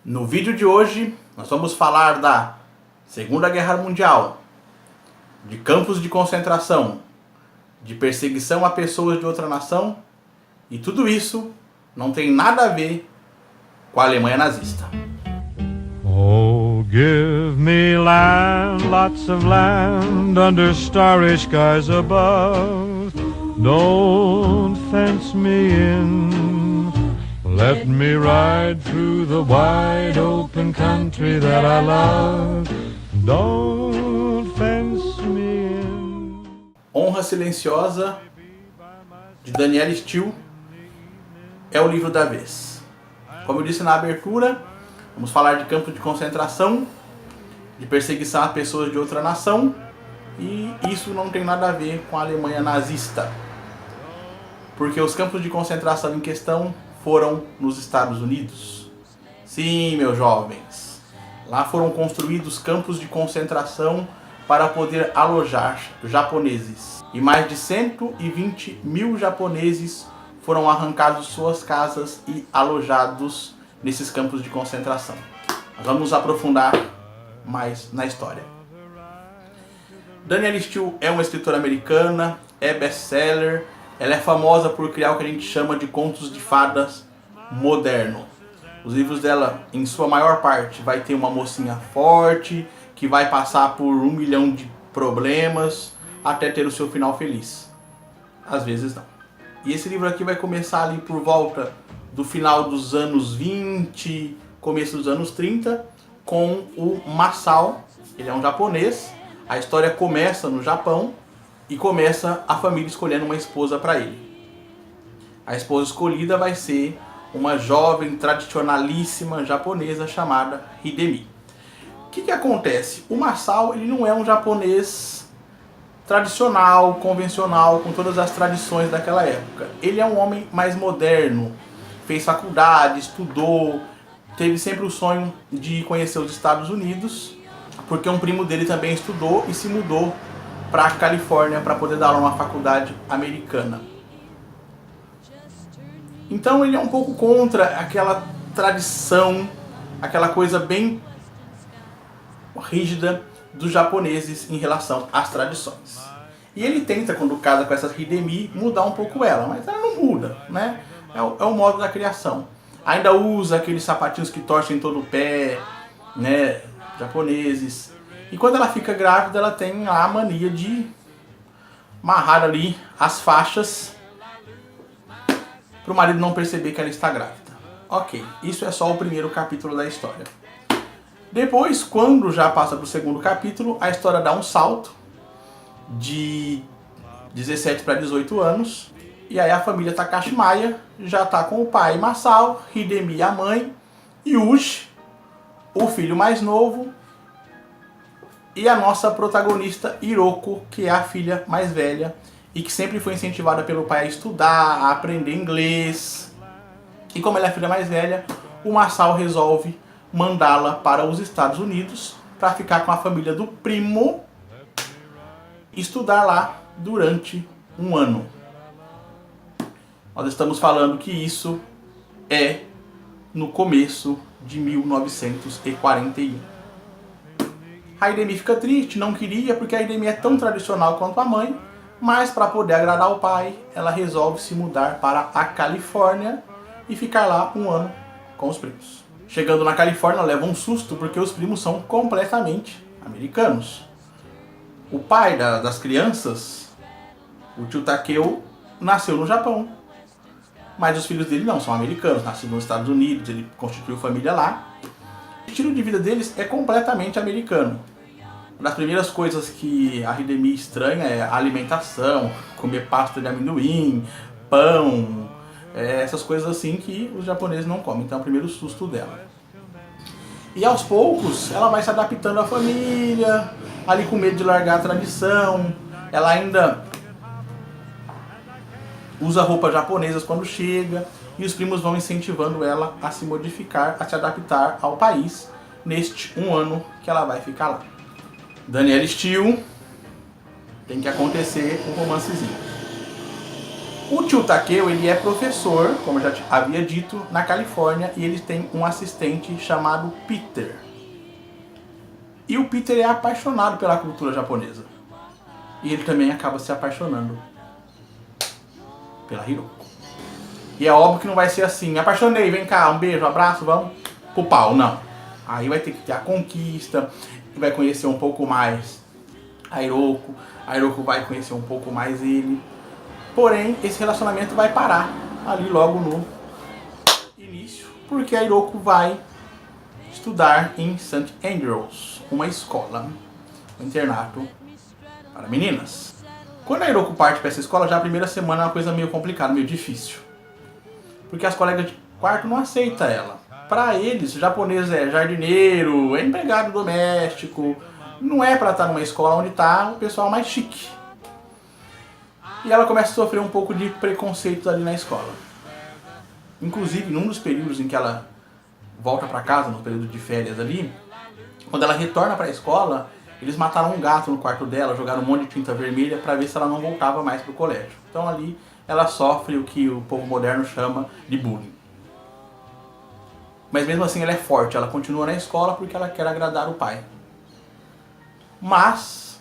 No vídeo de hoje, nós vamos falar da Segunda Guerra Mundial, de campos de concentração, de perseguição a pessoas de outra nação, e tudo isso não tem nada a ver com a Alemanha nazista. Oh, give me land, lots of land, under starry skies above. Don't fence me in. Let me ride through the wide open country that I love. Don't fence me in. Honra Silenciosa, de Danielle Steel, é o livro da vez. Como eu disse na abertura, vamos falar de campos de concentração, de perseguição a pessoas de outra nação, e isso não tem nada a ver com a Alemanha nazista. Porque os campos de concentração em questão foram nos Estados Unidos. Sim, meus jovens, lá foram construídos campos de concentração para poder alojar japoneses. E mais de 120 mil japoneses foram arrancados de suas casas e alojados nesses campos de concentração. Nós vamos aprofundar mais na história. Danielle Steel é uma escritora americana, é best-seller. Ela é famosa por criar o que a gente chama de contos de fadas moderno. Os livros dela, em sua maior parte, vai ter uma mocinha forte, que vai passar por 1 milhão de problemas, até ter o seu final feliz. Às vezes não. E esse livro aqui vai começar ali por volta do final dos anos 20, começo dos anos 30, com o Masao. Ele é um japonês. A história começa no Japão e começa a família escolhendo uma esposa para ele. A esposa escolhida vai ser uma jovem tradicionalíssima japonesa chamada Hidemi. O que acontece? O Masao, ele não é um japonês tradicional, convencional, com todas as tradições daquela época. Ele é um homem mais moderno, fez faculdade, estudou, teve sempre o sonho de conhecer os Estados Unidos, porque um primo dele também estudou e se mudou para a Califórnia para poder dar aula numa faculdade americana. Então ele é um pouco contra aquela tradição, aquela coisa bem rígida dos japoneses em relação às tradições. E ele tenta, quando casa com essa Hidemi, mudar um pouco ela, mas ela não muda, né? É o modo da criação. Ainda usa aqueles sapatinhos que torcem todo o pé, né? Japoneses. E quando ela fica grávida, ela tem a mania de amarrar ali as faixas para o marido não perceber que ela está grávida. Ok, isso é só o primeiro capítulo da história. Depois, quando já passa para o segundo capítulo, a história dá um salto de 17 para 18 anos. E aí a família Takashimaya já está com o pai Masao, Hidemi a mãe, Yuji, o filho mais novo, e a nossa protagonista Hiroko, que é a filha mais velha e que sempre foi incentivada pelo pai a estudar, a aprender inglês. E como ela é a filha mais velha, o Masao resolve mandá-la para os Estados Unidos para ficar com a família do primo e estudar lá durante 1 ano. Nós estamos falando que isso é no começo de 1941. A Hidemi fica triste, não queria, porque a Hidemi é tão tradicional quanto a mãe, mas para poder agradar o pai, ela resolve se mudar para a Califórnia e ficar lá 1 ano com os primos. Chegando na Califórnia, ela leva um susto, porque os primos são completamente americanos. O pai das crianças, o tio Takeo, nasceu no Japão, mas os filhos dele não, são americanos, nascidos nos Estados Unidos, ele constituiu família lá. O estilo de vida deles é completamente americano. Uma das primeiras coisas que a Hidemi estranha é a alimentação, comer pasta de amendoim, pão, essas coisas assim que os japoneses não comem. Então é o primeiro susto dela. E aos poucos ela vai se adaptando à família, ali com medo de largar a tradição. Ela ainda usa roupas japonesas quando chega, e os primos vão incentivando ela a se modificar, a se adaptar ao país neste 1 ano que ela vai ficar lá. Danielle Steel, tem que acontecer um romancezinho. O tio Takeo, ele é professor, como eu já havia dito, na Califórnia, e ele tem um assistente chamado Peter. E o Peter é apaixonado pela cultura japonesa. E ele também acaba se apaixonando pela Hiroko. E é óbvio que não vai ser assim, me apaixonei, vem cá, um beijo, um abraço, vamos pro pau, não. Aí vai ter que ter a conquista, vai conhecer um pouco mais a Hiroko vai conhecer um pouco mais ele. Porém, esse relacionamento vai parar ali logo no início, porque a Hiroko vai estudar em St. Andrews, uma escola, um internato para meninas. Quando a Hiroko parte para essa escola, já a primeira semana é uma coisa meio complicada, meio difícil. Porque as colegas de quarto não aceitam ela. Para eles, o japonês é jardineiro, é empregado doméstico, não é para estar numa escola onde está o pessoal mais chique. E ela começa a sofrer um pouco de preconceito ali na escola. Inclusive, num dos períodos em que ela volta para casa, no período de férias ali, quando ela retorna para a escola, eles mataram um gato no quarto dela, jogaram um monte de tinta vermelha para ver se ela não voltava mais pro colégio. Então ali ela sofre o que o povo moderno chama de bullying. Mas mesmo assim ela é forte, ela continua na escola porque ela quer agradar o pai. Mas,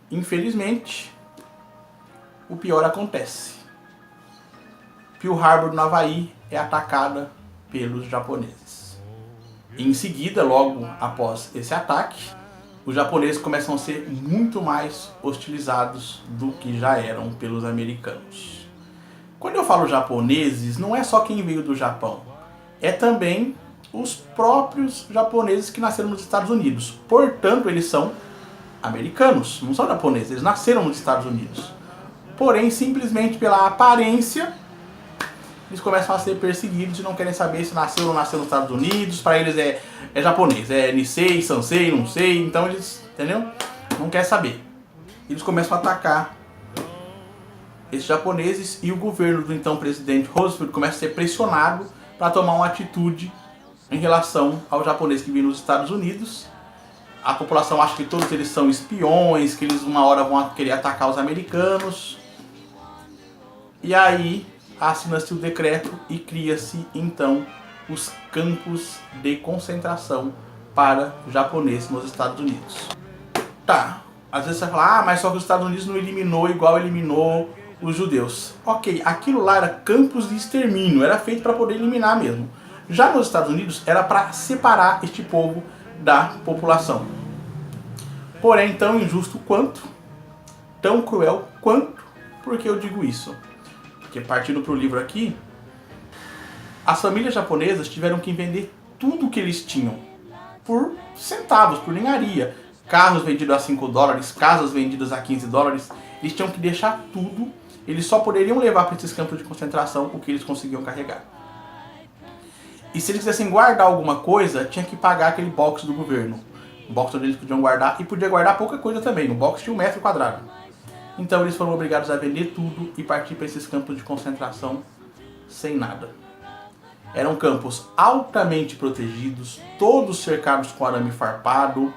infelizmente, o pior acontece. Pearl Harbor, no Havaí, é atacada pelos japoneses. Em seguida, logo após esse ataque, os japoneses começam a ser muito mais hostilizados do que já eram pelos americanos. Quando eu falo japoneses, não é só quem veio do Japão, é também os próprios japoneses que nasceram nos Estados Unidos. Portanto, eles são americanos, não são japoneses, eles nasceram nos Estados Unidos. Porém, simplesmente pela aparência, eles começam a ser perseguidos e não querem saber se nasceu ou não nasceu nos Estados Unidos. Para eles é japonês, é Nisei, Sansei, não sei. Então eles, entendeu? Não quer saber. Eles começam a atacar esses japoneses e o governo do então presidente Roosevelt começa a ser pressionado para tomar uma atitude em relação ao japonês que vive nos Estados Unidos. A população acha que todos eles são espiões, que eles uma hora vão querer atacar os americanos. E aí assina-se o decreto e cria-se então os campos de concentração para japoneses nos Estados Unidos. Tá, às vezes você vai falar, mas só que os Estados Unidos não eliminou igual eliminou os judeus. Ok, aquilo lá era campos de extermínio, era feito para poder eliminar mesmo. Já nos Estados Unidos era para separar este povo da população. Porém, tão injusto quanto, tão cruel quanto, por que eu digo isso? Porque partindo para o livro aqui, as famílias japonesas tiveram que vender tudo que eles tinham por centavos, por ninharia. Carros vendidos a 5 dólares, casas vendidas a 15 dólares, eles tinham que deixar tudo, eles só poderiam levar para esses campos de concentração o que eles conseguiam carregar. E se eles quisessem guardar alguma coisa, tinha que pagar aquele box do governo. O box onde eles podiam guardar, e podia guardar pouca coisa também, o box tinha 1 metro quadrado. Então eles foram obrigados a vender tudo e partir para esses campos de concentração sem nada. Eram campos altamente protegidos, todos cercados com arame farpado.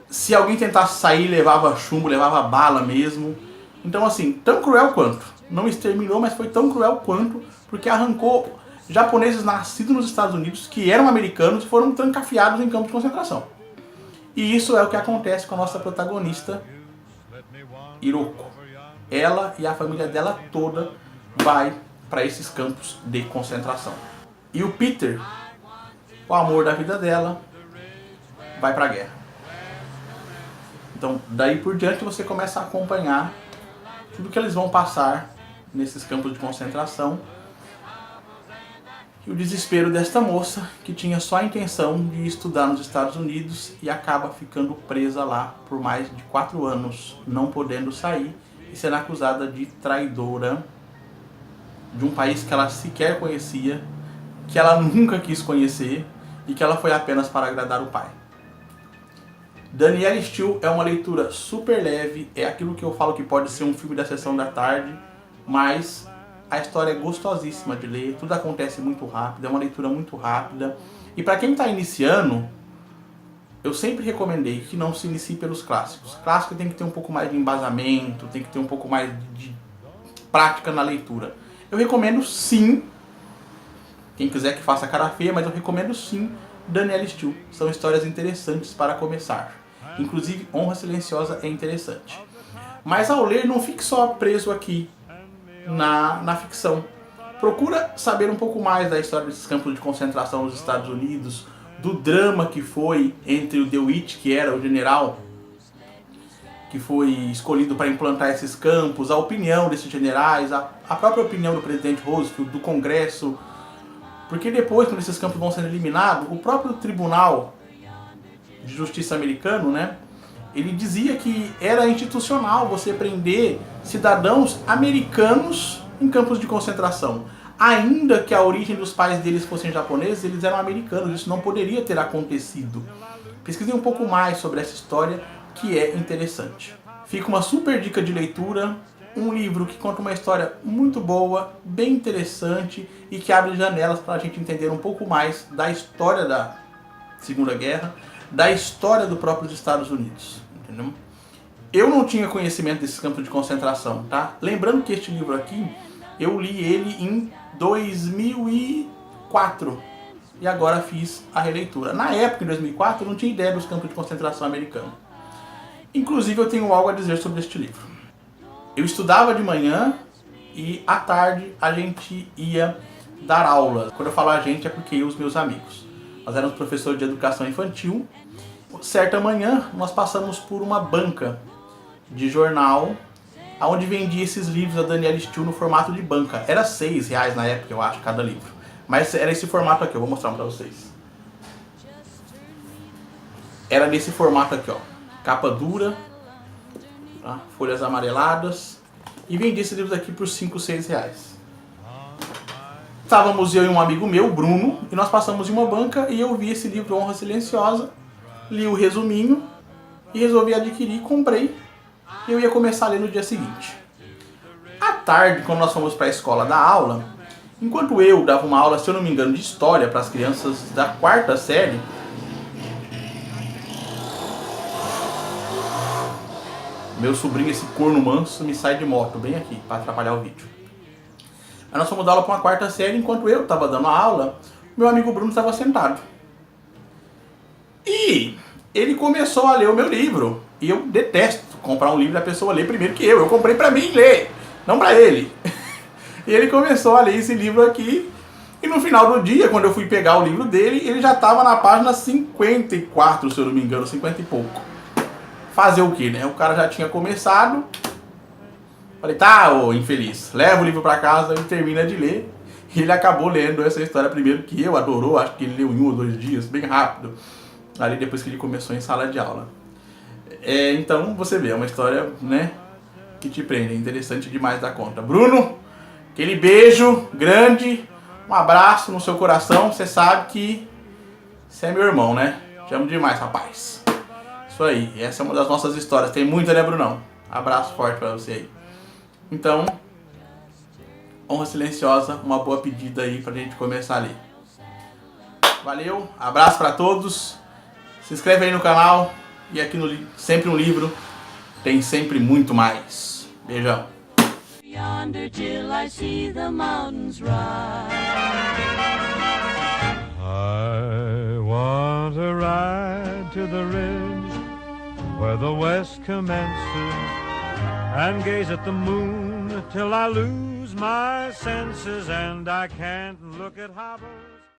Se alguém tentasse sair, levava chumbo, levava bala mesmo. Então assim, tão cruel quanto. Não exterminou, mas foi tão cruel quanto, porque arrancou japoneses nascidos nos Estados Unidos, que eram americanos, e foram trancafiados em campos de concentração. E isso é o que acontece com a nossa protagonista, Hiroko. Ela e a família dela toda vai para esses campos de concentração. E o Peter, o amor da vida dela, vai para a guerra. Então, daí por diante você começa a acompanhar tudo que eles vão passar nesses campos de concentração. E o desespero desta moça, que tinha só a intenção de estudar nos Estados Unidos e acaba ficando presa lá por mais de 4 anos, não podendo sair e sendo acusada de traidora de um país que ela sequer conhecia, que ela nunca quis conhecer e que ela foi apenas para agradar o pai. Danielle Steel é uma leitura super leve, é aquilo que eu falo que pode ser um filme da sessão da tarde, mas a história é gostosíssima de ler, tudo acontece muito rápido, é uma leitura muito rápida. E para quem está iniciando, eu sempre recomendei que não se inicie pelos clássicos. Clássico tem que ter um pouco mais de embasamento, tem que ter um pouco mais de prática na leitura. Eu recomendo sim, quem quiser que faça cara feia, mas eu recomendo sim Danielle Steel. São histórias interessantes para começar. Inclusive, Honra Silenciosa é interessante. Mas ao ler, não fique só preso aqui na ficção. Procura saber um pouco mais da história desses campos de concentração nos Estados Unidos, do drama que foi entre o DeWitt, que era o general que foi escolhido para implantar esses campos, a opinião desses generais, a própria opinião do presidente Roosevelt, do Congresso. Porque depois, quando esses campos vão sendo eliminados, o próprio Tribunal de Justiça americano, né, ele dizia que era institucional você prender cidadãos americanos em campos de concentração. Ainda que a origem dos pais deles fossem japoneses, eles eram americanos. Isso não poderia ter acontecido. Pesquisei um pouco mais sobre essa história, que é interessante. Fica uma super dica de leitura, um livro que conta uma história muito boa, bem interessante e que abre janelas para a gente entender um pouco mais da história da Segunda Guerra, da história do próprio Estados Unidos. Entendeu? Eu não tinha conhecimento desses campos de concentração, tá? Lembrando que este livro aqui, eu li ele em 2004 e agora fiz a releitura. Na época, em 2004, eu não tinha ideia dos campos de concentração americanos. Inclusive, eu tenho algo a dizer sobre este livro. Eu estudava de manhã e à tarde a gente ia dar aula. Quando eu falo a gente é porque eu e os meus amigos. Nós éramos professores de educação infantil. Certa manhã nós passamos por uma banca de jornal onde vendia esses livros da Danielle Steel no formato de banca. Era R$6 na época, eu acho, cada livro. Mas era esse formato aqui, eu vou mostrar para vocês. Era nesse formato aqui, ó. Capa dura, tá? Folhas amareladas. E vendia esses livros aqui por R$5, R$6. Estávamos eu e um amigo meu, Bruno, e nós passamos em uma banca e eu vi esse livro Honra Silenciosa, li o resuminho e resolvi adquirir, comprei. E eu ia começar a ler no dia seguinte. À tarde, quando nós fomos para a escola dar aula, enquanto eu dava uma aula, se eu não me engano, de história para as crianças da 4ª série, meu sobrinho, esse corno manso, me sai de moto bem aqui, para atrapalhar o vídeo. Aí nós fomos dar aula para uma 4ª série, enquanto eu estava dando a aula, meu amigo Bruno estava sentado. E ele começou a ler o meu livro. E eu detesto comprar um livro da pessoa ler primeiro que eu. Eu comprei para mim ler, não para ele. E ele começou a ler esse livro aqui. E no final do dia, quando eu fui pegar o livro dele, ele já estava na página 54, se eu não me engano, 50 e pouco. Fazer o que, né? O cara já tinha começado. Falei, tá, ô infeliz, leva o livro pra casa e termina de ler. E ele acabou lendo essa história primeiro que eu, adorou, acho que ele leu em 1 ou 2 dias, bem rápido. Ali depois que ele começou em sala de aula. Então, você vê, é uma história, né, que te prende, é interessante demais da conta. Bruno, aquele beijo grande, um abraço no seu coração, você sabe que você é meu irmão, né? Te amo demais, rapaz. Isso aí, essa é uma das nossas histórias. Tem muita, né, Brunão? Abraço forte pra você aí. Então, Honra Silenciosa, uma boa pedida aí pra gente começar a ler. Valeu, abraço pra todos. Se inscreve aí no canal. E aqui no Sempre um Livro tem sempre muito mais. Beijão. Yonder till I see the mountains rise. I want to ride to the ridge where the west commences and gaze at the moon till I lose my senses and I can't look at harbor.